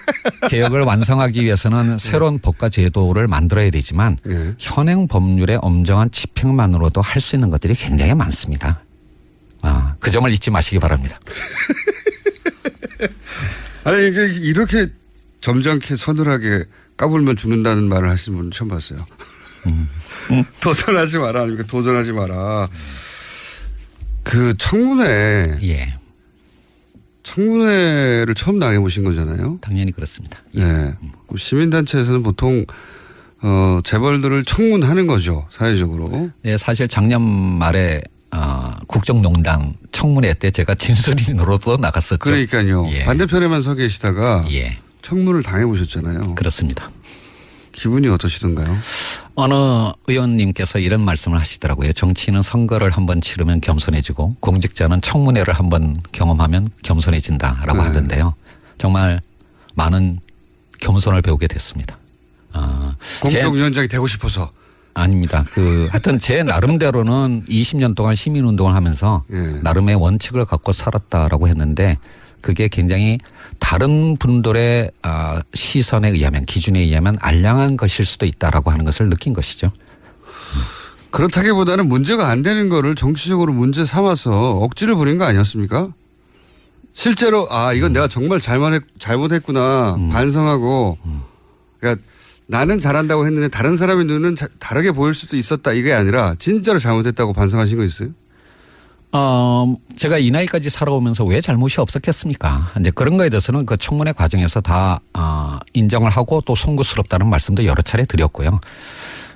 개혁을 완성하기 위해서는 새로운 법과 제도를 만들어야 되지만 현행 법률의 엄정한 집행만으로도 할 수 있는 것들이 굉장히 많습니다. 그 점을 잊지 마시기 바랍니다. 아니 이게 이렇게 점잖게 서늘하게 까불면 죽는다는 말을 하시는 분은 처음 봤어요. 도전하지 마라 아닙니까? 도전하지 마라. 그 청문회. 예. 청문회를 처음 당해보신 거잖아요. 당연히 그렇습니다. 네. 시민단체에서는 보통 재벌들을 청문하는 거죠. 사회적으로. 예, 사실 작년 말에 국정농단 청문회 때 제가 진술인으로도 나갔었죠. 그러니까요. 예. 반대편에만 서 계시다가 예. 청문을 당해보셨잖아요. 그렇습니다. 기분이 어떠시던가요? 어느 의원님께서 이런 말씀을 하시더라고요. 정치인은 선거를 한번 치르면 겸손해지고 공직자는 청문회를 한번 경험하면 겸손해진다라고 하던데요. 정말 많은 겸손을 배우게 됐습니다. 공정위원장이 되고 싶어서. 아닙니다. 하여튼 제 나름대로는 20년 동안 시민운동을 하면서 나름의 원칙을 갖고 살았다라고 했는데 그게 굉장히 다른 분들의 기준에 의하면 알량한 것일 수도 있다라고 하는 것을 느낀 것이죠. 그렇다기보다는 문제가 안 되는 거를 정치적으로 문제 삼아서 억지를 부린 거 아니었습니까? 실제로 이건 내가 정말 잘못했구나 반성하고 그러니까 나는 잘한다고 했는데 다른 사람의 눈은 다르게 보일 수도 있었다 이게 아니라 진짜로 잘못했다고 반성하신 거 있어요? 제가 이 나이까지 살아오면서 왜 잘못이 없었겠습니까? 이제 그런 거에 대해서는 그 청문회 과정에서 다 인정을 하고 또 송구스럽다는 말씀도 여러 차례 드렸고요.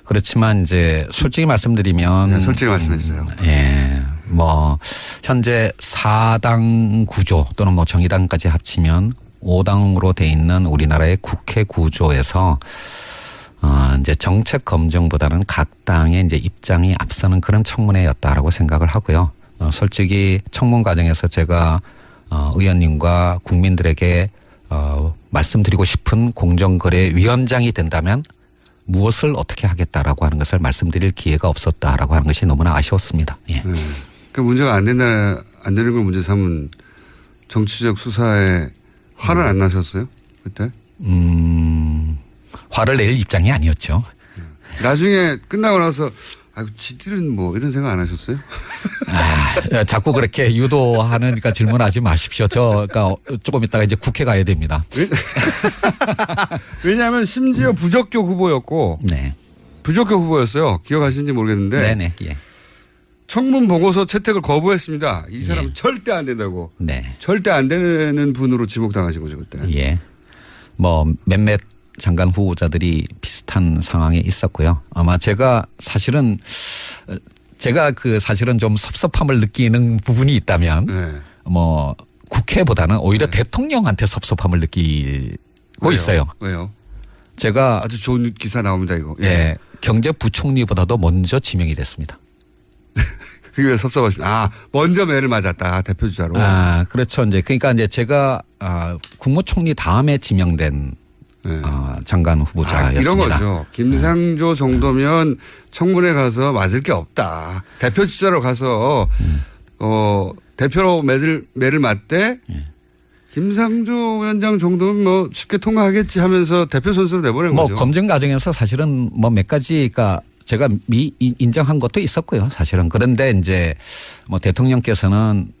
그렇지만 이제 솔직히 말씀드리면 네, 솔직히 말씀해 주세요. 예. 뭐 현재 4당 구조 또는 뭐 정의당까지 합치면 5당으로 돼 있는 우리나라의 국회 구조에서 이제 정책 검증보다는 각 당의 이제 입장이 앞서는 그런 청문회였다라고 생각을 하고요. 솔직히 청문 과정에서 제가 의원님과 국민들에게 말씀드리고 싶은 공정거래위원장이 된다면 무엇을 어떻게 하겠다라고 하는 것을 말씀드릴 기회가 없었다라고 하는 것이 너무나 아쉬웠습니다. 예. 그 문제가 안 되는 걸 문제 삼은 정치적 수사에 화를 안 나셨어요? 그때? 화를 낼 입장이 아니었죠. 나중에 끝나고 나서 지들은 뭐 이런 생각 안 하셨어요? 자꾸 그렇게 유도하니까 질문하지 마십시오. 그러니까 조금 있다가 이제 국회 가야 됩니다. 왜냐하면 심지어 부적격 후보였고, 네. 부적격 후보였어요. 기억하시는지 모르겠는데, 네네. 예. 청문 보고서 채택을 거부했습니다. 이 사람은 예. 절대 안 된다고. 네. 절대 안 되는 분으로 지목당하신 거죠 그때. 예. 뭐 몇몇 장관 후보자들이 비슷한 상황에 있었고요. 아마 제가 사실은 좀 섭섭함을 느끼는 부분이 있다면 네. 뭐 국회보다는 오히려 대통령한테 섭섭함을 느끼고 왜요? 있어요. 왜요? 제가 아주 좋은 기사 나옵니다 이거. 예. 경제부총리보다도 먼저 지명이 됐습니다. 그게 왜 섭섭하십니까? 먼저 매를 맞았다 대표주자로. 그렇죠. 그러니까 제가 국무총리 다음에 지명된 네. 장관 후보자였습니다. 이런 거죠. 김상조 정도면 청문회 가서 맞을 게 없다. 대표 주자로 가서 대표로 매를 맞대. 김상조 위원장 정도면 뭐 쉽게 통과하겠지 하면서 대표 선수로 내보낸 거죠. 검증 과정에서 사실은 뭐 몇 가지 그러니까 제가 인정한 것도 있었고요. 사실은 그런데 이제 뭐 대통령께서는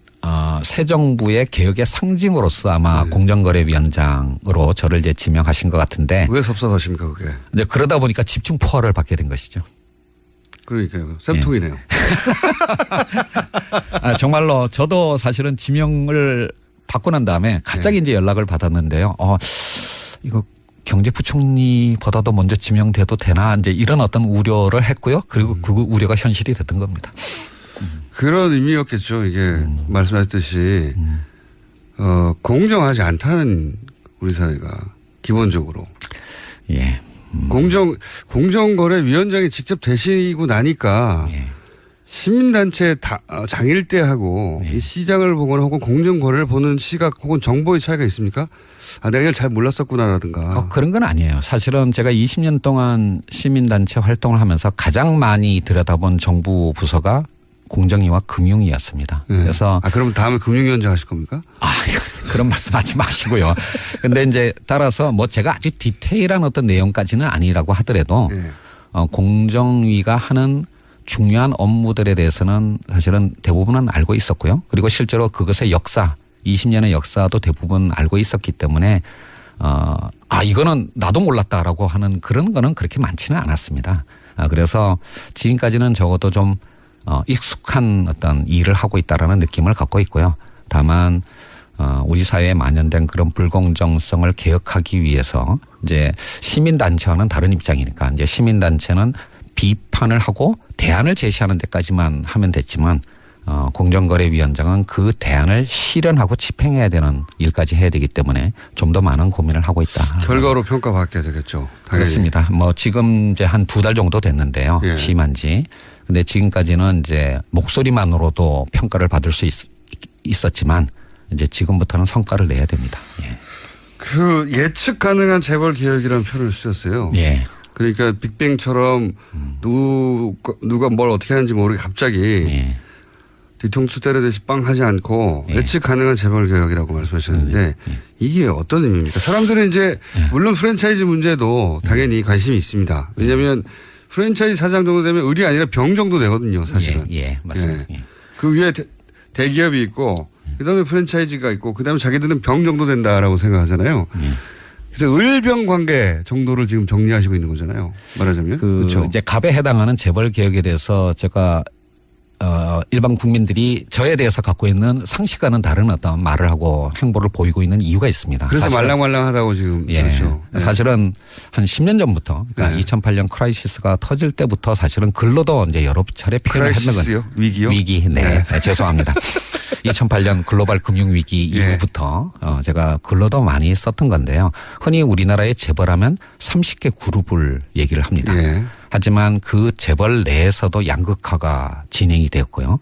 새 정부의 개혁의 상징으로서 아마 공정거래위원장으로 저를 이제 지명하신 것 같은데 왜 섭섭하십니까 그게? 이제 그러다 보니까 집중 포화를 받게 된 것이죠. 그러니까요. 쌤통이네요. 정말로 저도 사실은 지명을 받고 난 다음에 갑자기 이제 연락을 받았는데요. 이거 경제부총리보다도 먼저 지명돼도 되나 이제 이런 어떤 우려를 했고요. 그리고 그 우려가 현실이 됐던 겁니다. 그런 의미였겠죠. 이게 말씀하셨듯이 공정하지 않다는 우리 사회가 기본적으로. 예. 공정거래위원장이 직접 되시고 나니까 시민단체 장일대하고 이 시장을 보거나 혹은 공정거래를 보는 시각 혹은 정보의 차이가 있습니까? 내가 이걸 잘 몰랐었구나라든가. 그런 건 아니에요. 사실은 제가 20년 동안 시민단체 활동을 하면서 가장 많이 들여다본 정부 부서가 공정위와 금융위였습니다. 네. 그래서 그럼 다음에 금융위원장 하실 겁니까? 그런 말씀하지 마시고요. 근데 이제 따라서 뭐 제가 아주 디테일한 어떤 내용까지는 아니라고 하더라도 공정위가 하는 중요한 업무들에 대해서는 사실은 대부분은 알고 있었고요. 그리고 실제로 그것의 역사, 20년의 역사도 대부분 알고 있었기 때문에 이거는 나도 몰랐다라고 하는 그런 거는 그렇게 많지는 않았습니다. 그래서 지금까지는 적어도 좀 익숙한 어떤 일을 하고 있다라는 느낌을 갖고 있고요. 다만 우리 사회에 만연된 그런 불공정성을 개혁하기 위해서 이제 시민단체와는 다른 입장이니까 이제 시민단체는 비판을 하고 대안을 제시하는 데까지만 하면 됐지만 공정거래위원장은 그 대안을 실현하고 집행해야 되는 일까지 해야 되기 때문에 좀 더 많은 고민을 하고 있다. 결과로 평가받게 되겠죠. 당연히. 그렇습니다. 뭐 지금 이제 한 2달 정도 됐는데요. 취임한 지. 근데 지금까지는 이제 목소리만으로도 평가를 받을 수 있었지만 이제 지금부터는 성과를 내야 됩니다. 예. 그 예측 가능한 재벌 개혁이라는 표현을 쓰셨어요. 예. 그러니까 빅뱅처럼 누가 뭘 어떻게 하는지 모르게 갑자기 뒤통수 때려대시 빵 하지 않고 예측 가능한 재벌 개혁이라고 말씀하셨는데 이게 어떤 의미입니까? 사람들은 이제 물론 프랜차이즈 문제도 당연히 관심이 있습니다. 왜냐하면 프랜차이즈 사장 정도 되면 을이 아니라 병 정도 되거든요, 사실은. 예, 맞습니다. 예. 그 위에 대기업이 있고 그다음에 프랜차이즈가 있고 그다음에 자기들은 병 정도 된다라고 생각하잖아요. 그래서 을병 관계 정도를 지금 정리하시고 있는 거잖아요. 말하자면. 그렇죠. 이제 갑에 해당하는 재벌 개혁에 대해서 제가 일반 국민들이 저에 대해서 갖고 있는 상식과는 다른 어떤 말을 하고 행보를 보이고 있는 이유가 있습니다. 그래서 말랑말랑하다고 지금. 예. 그렇죠. 사실은 한 10년 전부터 그러니까 2008년 크라이시스가 터질 때부터 사실은 글로도 이제 여러 차례 표현을 했는 크라이시스요? 위기요? 위기. 네. 죄송합니다. 2008년 글로벌 금융 위기 이후부터 제가 글로도 많이 썼던 건데요. 흔히 우리나라의 재벌하면 30개 그룹을 얘기를 합니다. 하지만 그 재벌 내에서도 양극화가 진행이 되었고요.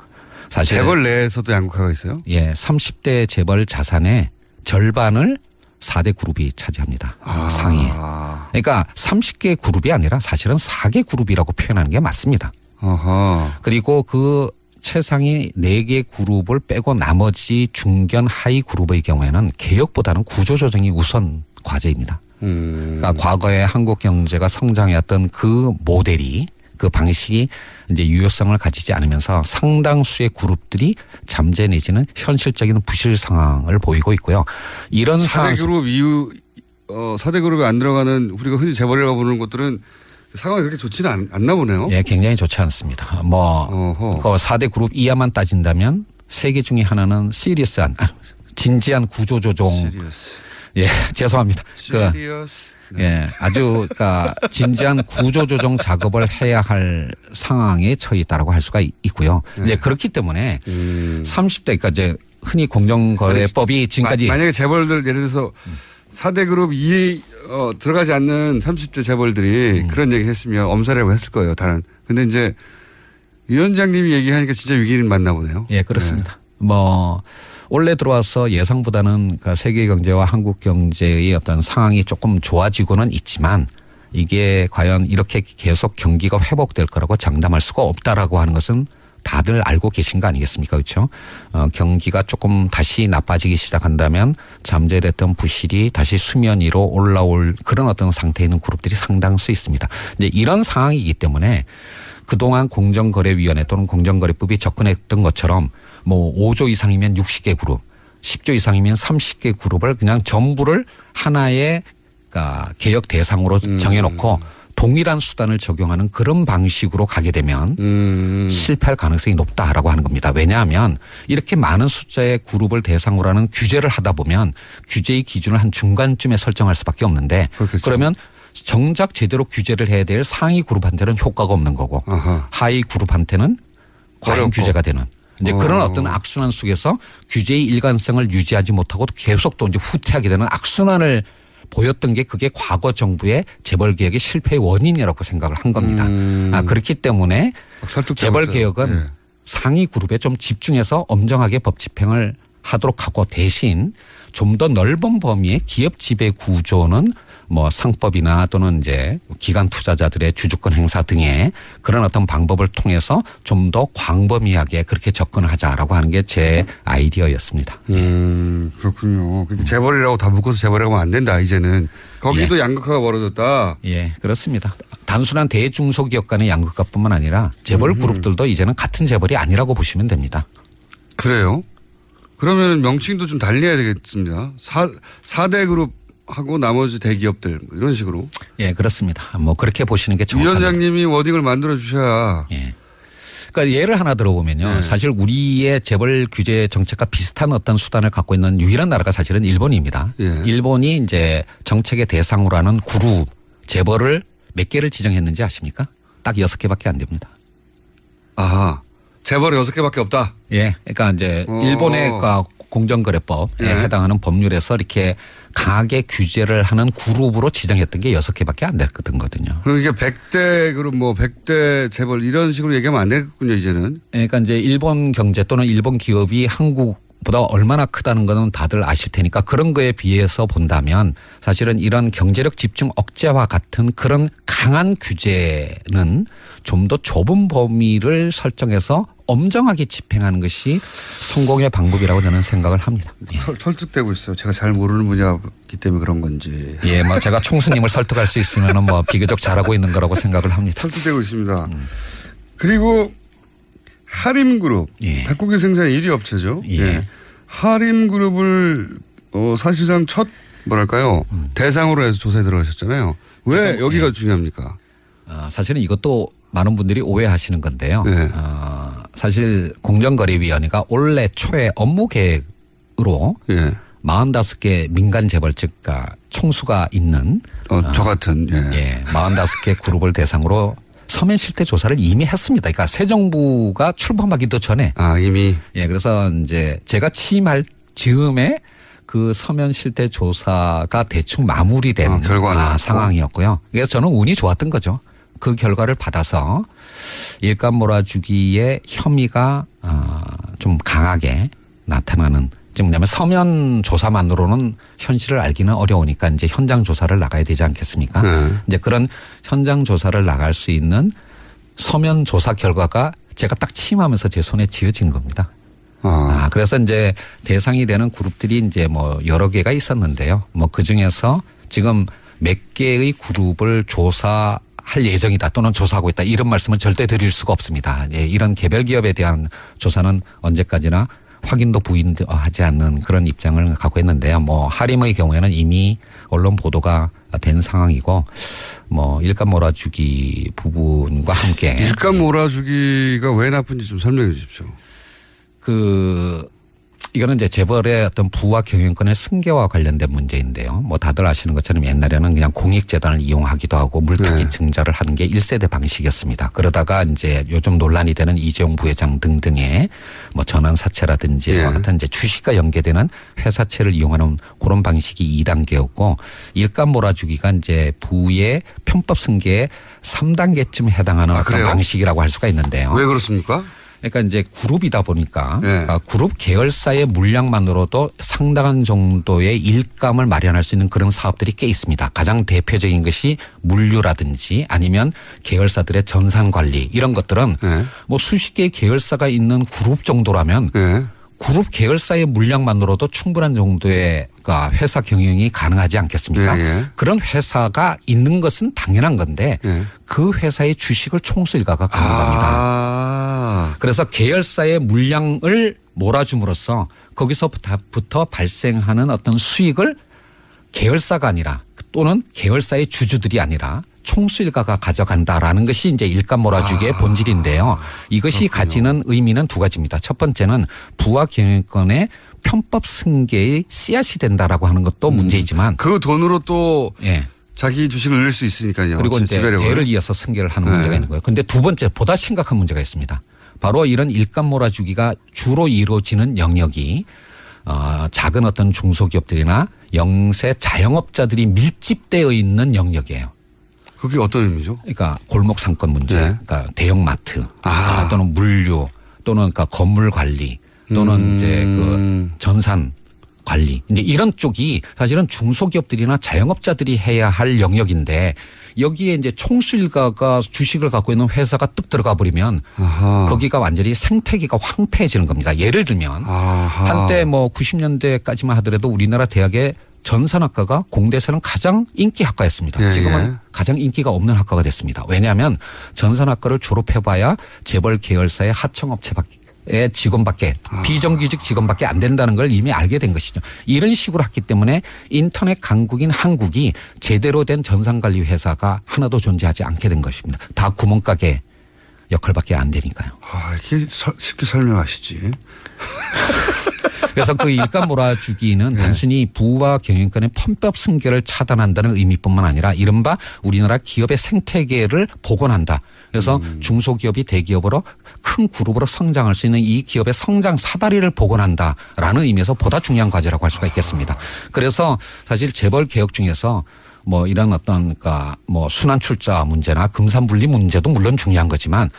사실 재벌 내에서도 양극화가 있어요? 예, 30대 재벌 자산의 절반을 4대 그룹이 차지합니다. 상위에. 그러니까 30개 그룹이 아니라 사실은 4개 그룹이라고 표현하는 게 맞습니다. 그리고 그 최상위 4개 그룹을 빼고 나머지 중견 하위 그룹의 경우에는 개혁보다는 구조조정이 우선 과제입니다. 그러니까 과거에 한국 경제가 성장해왔던 그 모델이 그 방식이 이제 유효성을 가지지 않으면서 상당수의 그룹들이 잠재 내지는 현실적인 부실 상황을 보이고 있고요. 이런 4대 그룹 이후 4대 그룹에 안 들어가는 우리가 흔히 재벌이라고 부르는 것들은 상황이 그렇게 좋지는 않나 보네요. 예, 굉장히 좋지 않습니다. 그 4대 그룹 이하만 따진다면 3개 중에 하나는 진지한 구조조정. 예, 죄송합니다. 예, 아주 그러니까 진지한 구조조정 작업을 해야 할 상황에 처해 있다라고 할 수가 있고요. 이제 그렇기 때문에 30대 그러니까 이제 흔히 공정거래법이 지금까지 만약에 재벌들 예를 들어서 4대 그룹 이에 들어가지 않는 30대 재벌들이 그런 얘기 했으면 엄살이라고 했을 거예요. 다른. 근데 이제 위원장님이 얘기하니까 진짜 위기는 맞나 보네요. 예, 그렇습니다. 올해 들어와서 예상보다는 그러니까 세계 경제와 한국 경제의 어떤 상황이 조금 좋아지고는 있지만 이게 과연 이렇게 계속 경기가 회복될 거라고 장담할 수가 없다라고 하는 것은 다들 알고 계신 거 아니겠습니까? 그렇죠? 경기가 조금 다시 나빠지기 시작한다면 잠재됐던 부실이 다시 수면 위로 올라올 그런 어떤 상태에 있는 그룹들이 상당수 있습니다. 이제 이런 상황이기 때문에 그동안 공정거래위원회 또는 공정거래법이 접근했던 것처럼 5조 이상이면 60개 그룹, 10조 이상이면 30개 그룹을 그냥 전부를 하나의 그러니까 개혁 대상으로 정해놓고 동일한 수단을 적용하는 그런 방식으로 가게 되면 실패할 가능성이 높다라고 하는 겁니다. 왜냐하면 이렇게 많은 숫자의 그룹을 대상으로 하는 규제를 하다 보면 규제의 기준을 한 중간쯤에 설정할 수밖에 없는데 그러면 정작 제대로 규제를 해야 될 상위 그룹한테는 효과가 없는 거고 하위 그룹한테는 과연 규제가 되는 이제 그런 어떤 악순환 속에서 규제의 일관성을 유지하지 못하고 계속 또 이제 후퇴하게 되는 악순환을 보였던 게 그게 과거 정부의 재벌 개혁의 실패의 원인이라고 생각을 한 겁니다. 그렇기 때문에 재벌 개혁은 상위 그룹에 좀 집중해서 엄정하게 법 집행을 하도록 하고 대신 좀 더 넓은 범위의 기업 지배 구조는 상법이나 또는 이제 기관 투자자들의 주주권 행사 등의 그런 어떤 방법을 통해서 좀 더 광범위하게 그렇게 접근을 하자라고 하는 게 제 아이디어였습니다. 그렇군요. 재벌이라고 다 묶어서 재벌이라고 하면 안 된다 이제는. 거기도 양극화가 벌어졌다. 예, 그렇습니다. 단순한 대중소기업 간의 양극화뿐만 아니라 재벌 그룹들도 이제는 같은 재벌이 아니라고 보시면 됩니다. 그래요? 그러면 명칭도 좀 달리해야 되겠습니다. 4대 그룹 하고 나머지 대기업들 이런 식으로. 예, 그렇습니다. 그렇게 보시는 게 정확합니다. 위원장님이 워딩을 만들어 주셔야. 예. 그러니까 예를 하나 들어보면요. 사실 우리의 재벌 규제 정책과 비슷한 어떤 수단을 갖고 있는 유일한 나라가 사실은 일본입니다. 일본이 이제 정책의 대상으로 하는 그룹 재벌을 몇 개를 지정했는지 아십니까? 딱 6개밖에 안 됩니다. 재벌이 6개밖에 없다. 예. 그러니까 이제 일본의 공정거래법에 해당하는 법률에서 이렇게 강하게 규제를 하는 그룹으로 지정했던 게 6개밖에 안 됐거든요. 그러니까 100대 그룹 100대 재벌 이런 식으로 얘기하면 안 되겠군요, 이제는. 그러니까 이제 일본 경제 또는 일본 기업이 한국보다 얼마나 크다는 거는 다들 아실 테니까 그런 거에 비해서 본다면 사실은 이런 경제력 집중 억제와 같은 그런 강한 규제는 좀 더 좁은 범위를 설정해서 엄정하게 집행하는 것이 성공의 방법이라고 저는 생각을 합니다. 예. 설득되고 있어요. 제가 잘 모르는 분야이기 때문에 그런 건지. 예, 뭐 제가 총수님을 설득할 수 있으면 뭐 비교적 잘하고 있는 거라고 생각을 합니다. 설득되고 있습니다. 그리고 하림그룹 예. 닭고기 생산 1위 업체죠. 예. 예. 하림그룹을 사실상 첫 뭐랄까요 대상으로 해서 조사에 들어가셨잖아요. 왜 여기가 예. 중요합니까? 사실은 이것도 많은 분들이 오해하시는 건데요. 네. 사실 공정거래위원회가 올해 초에 업무 계획으로 예. 45개 민간 재벌측가 총수가 있는 저 같은 예, 45개 그룹을 대상으로 서면 실태 조사를 이미 했습니다. 그러니까 새 정부가 출범하기도 전에 이미 예, 그래서 이제 제가 취임할 즈음에 그 서면 실태 조사가 대충 마무리된 상황이었고요. 그래서 저는 운이 좋았던 거죠. 그 결과를 받아서 일감 몰아주기의 혐의가 좀 강하게 나타나는, 지금 뭐냐면 서면 조사만으로는 현실을 알기는 어려우니까 이제 현장 조사를 나가야 되지 않겠습니까? 이제 그런 현장 조사를 나갈 수 있는 서면 조사 결과가 제가 딱 취임하면서 제 손에 쥐어진 겁니다. 그래서 이제 대상이 되는 그룹들이 이제 뭐 여러 개가 있었는데요. 뭐 그 중에서 지금 몇 개의 그룹을 조사할 예정이다 또는 조사하고 있다 이런 말씀은 절대 드릴 수가 없습니다. 예, 이런 개별 기업에 대한 조사는 언제까지나 확인도 부인하지 않는 그런 입장을 갖고 있는데요. 뭐 하림의 경우에는 이미 언론 보도가 된 상황이고 뭐 일감 몰아주기 부분과 함께 일감 몰아주기가 왜 나쁜지 좀 설명해 주십시오. 이거는 이제 재벌의 어떤 부와 경영권의 승계와 관련된 문제인데요. 뭐 다들 아시는 것처럼 옛날에는 그냥 공익재단을 이용하기도 하고 물타기 증자를 하는 게 1세대 방식이었습니다. 그러다가 이제 요즘 논란이 되는 이재용 부회장 등등의 뭐 전환사채라든지 이와 같은 이제 주식과 연계되는 회사채를 이용하는 그런 방식이 2단계였고 일감 몰아주기가 이제 부의 편법 승계의 3단계쯤 해당하는 어떤 방식이라고 할 수가 있는데요. 왜 그렇습니까? 그러니까 이제 그룹이다 보니까 그러니까 그룹 계열사의 물량만으로도 상당한 정도의 일감을 마련할 수 있는 그런 사업들이 꽤 있습니다. 가장 대표적인 것이 물류라든지 아니면 계열사들의 전산 관리 이런 것들은 뭐 수십 개의 계열사가 있는 그룹 정도라면 그룹 계열사의 물량만으로도 충분한 정도의 회사 경영이 가능하지 않겠습니까? 그런 회사가 있는 것은 당연한 건데 그 회사의 주식을 총수 일가가 갖는 겁니다. 그래서 계열사의 물량을 몰아줌으로써 거기서부터 발생하는 어떤 수익을 계열사가 아니라 또는 계열사의 주주들이 아니라 총수 일가가 가져간다라는 것이 이제 일감 몰아주기의 본질인데요. 이것이 가지는 의미는 두 가지입니다. 첫 번째는 부와 경영권의 편법 승계의 씨앗이 된다라고 하는 것도 문제이지만 그 돈으로 또 자기 주식을 늘릴 수 있으니까요. 그리고 이제 대를 이어서 승계를 하는 문제가 있는 거예요. 그런데 두 번째 보다 심각한 문제가 있습니다. 바로 이런 일감 몰아주기가 주로 이루어지는 영역이 작은 어떤 중소기업들이나 영세 자영업자들이 밀집되어 있는 영역이에요. 그게 어떤 의미죠? 그러니까 골목 상권 문제, 그러니까 대형마트 또는 물류 또는 그러니까 건물 관리 또는 이제 그 전산 관리 이제 이런 쪽이 사실은 중소기업들이나 자영업자들이 해야 할 영역인데 여기에 이제 총수 일가가 주식을 갖고 있는 회사가 뚝 들어가 버리면 거기가 완전히 생태계가 황폐해지는 겁니다. 예를 들면 한때 뭐 90년대까지만 하더라도 우리나라 대학의 전산학과가 공대에서는 가장 인기 학과였습니다. 지금은 가장 인기가 없는 학과가 됐습니다. 왜냐하면 전산학과를 졸업해봐야 재벌 계열사의 하청업체의 직원밖에 비정규직 직원밖에 안 된다는 걸 이미 알게 된 것이죠. 이런 식으로 했기 때문에 인터넷 강국인 한국이 제대로 된 전산관리 회사가 하나도 존재하지 않게 된 것입니다. 다 구멍가게 역할밖에 안 되니까요. 이렇게 쉽게 설명하시지. 그래서 그 일감 몰아주기는 단순히 부와 경영권의 편법 승계를 차단한다는 의미뿐만 아니라 이른바 우리나라 기업의 생태계를 복원한다. 그래서 중소기업이 대기업으로 큰 그룹으로 성장할 수 있는 이 기업의 성장 사다리를 복원한다라는 의미에서 보다 중요한 과제라고 할 수가 있겠습니다. 그래서 사실 재벌 개혁 중에서 뭐 이런 어떤 그러니까 뭐 순환 출자 문제나 금산 분리 문제도 물론 중요한 거지만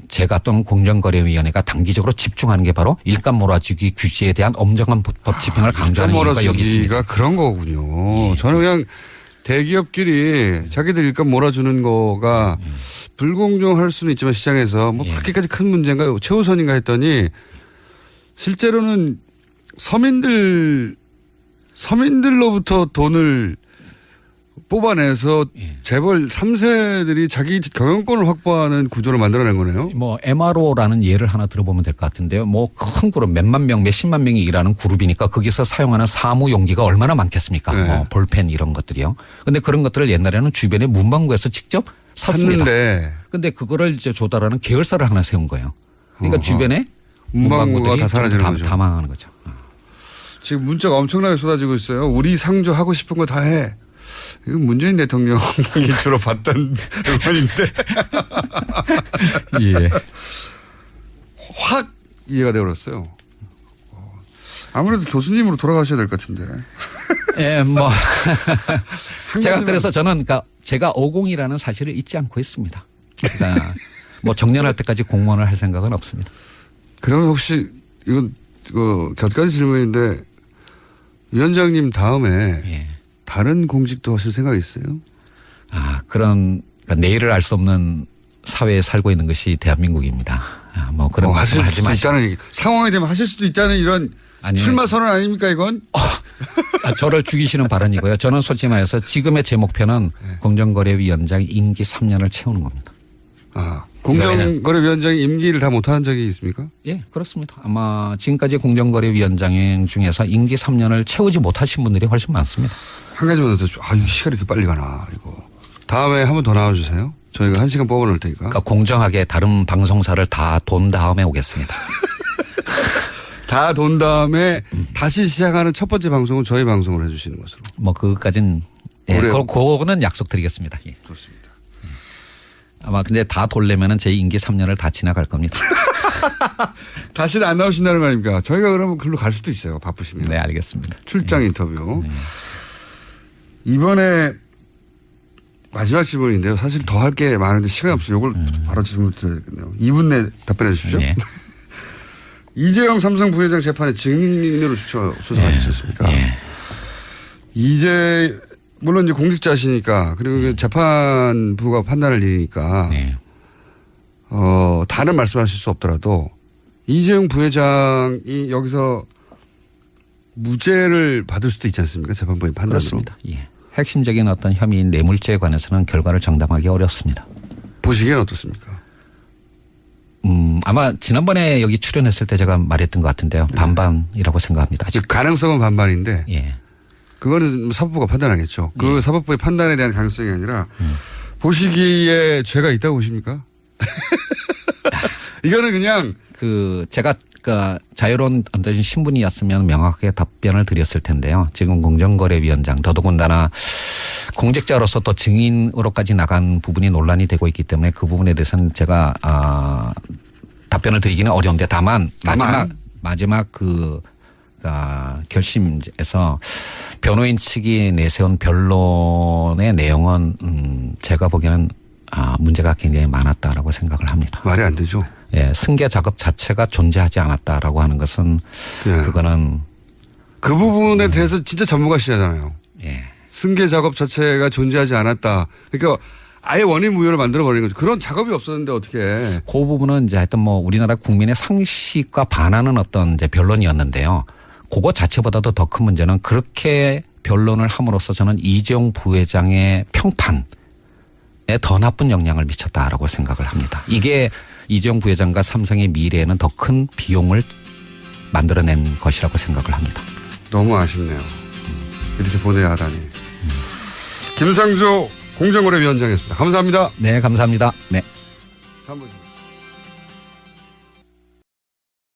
제가 또는 공정거래위원회가 단기적으로 집중하는 게 바로 일감 몰아주기 규제에 대한 엄정한 법 집행을 강조하는 이유가 여기 있습니다. 그런 거군요. 저는 그냥 대기업끼리 자기들 일감 몰아주는 거가 불공정할 수는 있지만 시장에서 뭐 그렇게까지 큰 문제인가 최우선인가 했더니 실제로는 서민들로부터 돈을 뽑아내서 재벌 3세들이 자기 경영권을 확보하는 구조를 만들어낸 거네요. 뭐 MRO라는 예를 하나 들어보면 될 것 같은데요. 뭐 큰 그룹 몇만 명, 몇십만 명이 일하는 그룹이니까 거기서 사용하는 사무 용기가 얼마나 많겠습니까? 네. 뭐 볼펜 이런 것들이요. 근데 그런 것들을 옛날에는 주변에 문방구에서 직접 샀습니다. 근데 그거를 이제 조달하는 계열사를 하나 세운 거예요. 그러니까 주변에 문방구가 다 사라지는 거죠. 다 망하는 거죠. 지금 문자가 엄청나게 쏟아지고 있어요. 우리 상조 하고 싶은 거 다 해. 이건 문재인 대통령이 주로 봤던 의원인데. 예. 확 이해가 되어버렸어요. 아무래도 교수님으로 돌아가셔야 될 것 같은데. 예, 뭐. 제가 그래서 저는 그러니까 제가 50이라는 사실을 잊지 않고 있습니다. 그러니까 뭐 정년할 때까지 공무원을 할 생각은 없습니다. 그러면 혹시 이건 곁가지 질문인데 위원장님 다음에 다른 공직도 하실 생각이 있어요? 그런 그러니까 내일을 알 수 없는 사회에 살고 있는 것이 대한민국입니다. 뭐 그런 말씀 하지 마시고. 상황이 되면 하실 수도 있다는 이런 출마 선언 아닙니까 이건? 저를 죽이시는 발언이고요. 저는 솔직히 말해서 지금의 제 목표는 공정거래위원장 임기 3년을 채우는 겁니다. 공정거래위원장이 임기를 다 못한 적이 있습니까? 예, 그렇습니다. 아마 지금까지 공정거래위원장 중에서 임기 3년을 채우지 못하신 분들이 훨씬 많습니다. 한 가지만 더 이 시간이 이렇게 빨리 가나 이거. 다음에 한 번 더 나와주세요. 저희가 1시간 뽑아놓을 테니까. 그러니까 공정하게 다른 방송사를 다 돈 다음에 오겠습니다. 다 돈 다음에 다시 시작하는 첫 번째 방송은 저희 방송을 해주시는 것으로. 뭐 그것까진 그거는 약속드리겠습니다. 예. 좋습니다. 아마 근데 다 돌려면은 제 임기 3년을 다 지나갈 겁니다. 다시는 안 나오신다는 거 아닙니까? 저희가 그러면 글로 갈 수도 있어요. 바쁘시면. 네, 알겠습니다. 출장 인터뷰. 이번에 마지막 질문인데요. 사실 더 할 게 많은데 시간이 없어요. 이걸 바로 질문을 드려야겠네요. 2분 내에 답변해 주십시오. 네. 이재용 삼성 부회장 재판에 증인으로 수사하셨습니까? 이제 물론 이제 공직자시니까 그리고 재판부가 판단할 일이니까 다른 말씀하실 수 없더라도 이재용 부회장이 여기서 무죄를 받을 수도 있지 않습니까? 재판부의 판단으로. 그렇습니다. 예. 핵심적인 어떤 혐의인 뇌물죄에 관해서는 결과를 정당하기 어렵습니다. 보시기엔 어떻습니까? 아마 지난번에 여기 출연했을 때 제가 말했던 것 같은데요. 반반이라고 생각합니다. 즉 가능성은 반반인데 예. 그거는 사법부가 판단하겠죠. 그 사법부의 판단에 대한 가능성이 아니라 보시기에 죄가 있다고 보십니까? 이거는 그냥 제가 자유로운 어떤 신분이었으면 명확하게 답변을 드렸을 텐데요. 지금 공정거래위원장 더더군다나 공직자로서 또 증인으로까지 나간 부분이 논란이 되고 있기 때문에 그 부분에 대해서는 제가 답변을 드리기는 어려운데 다만 마지막 결심에서 변호인 측이 내세운 변론의 내용은 제가 보기에는 문제가 굉장히 많았다라고 생각을 합니다. 말이 안 되죠. 예, 승계 작업 자체가 존재하지 않았다라고 하는 것은 그거는 그 부분에 대해서 진짜 전문가시잖아요. 예. 승계 작업 자체가 존재하지 않았다. 그러니까 아예 원인 무효를 만들어 버리는 거죠. 그런 작업이 없었는데 어떻게 해. 그 부분은 이제 하여튼 뭐 우리나라 국민의 상식과 반하는 어떤 이제 변론이었는데요. 그거 자체보다도 더 큰 문제는 그렇게 변론을 함으로써 저는 이재용 부회장의 평판에 더 나쁜 영향을 미쳤다라고 생각을 합니다. 이게 이재용 부회장과 삼성의 미래에는 더 큰 비용을 만들어낸 것이라고 생각을 합니다. 너무 아쉽네요. 이렇게 보내야 하다니. 김상조 공정거래위원장이었습니다. 감사합니다. 네, 감사합니다. 네. 3부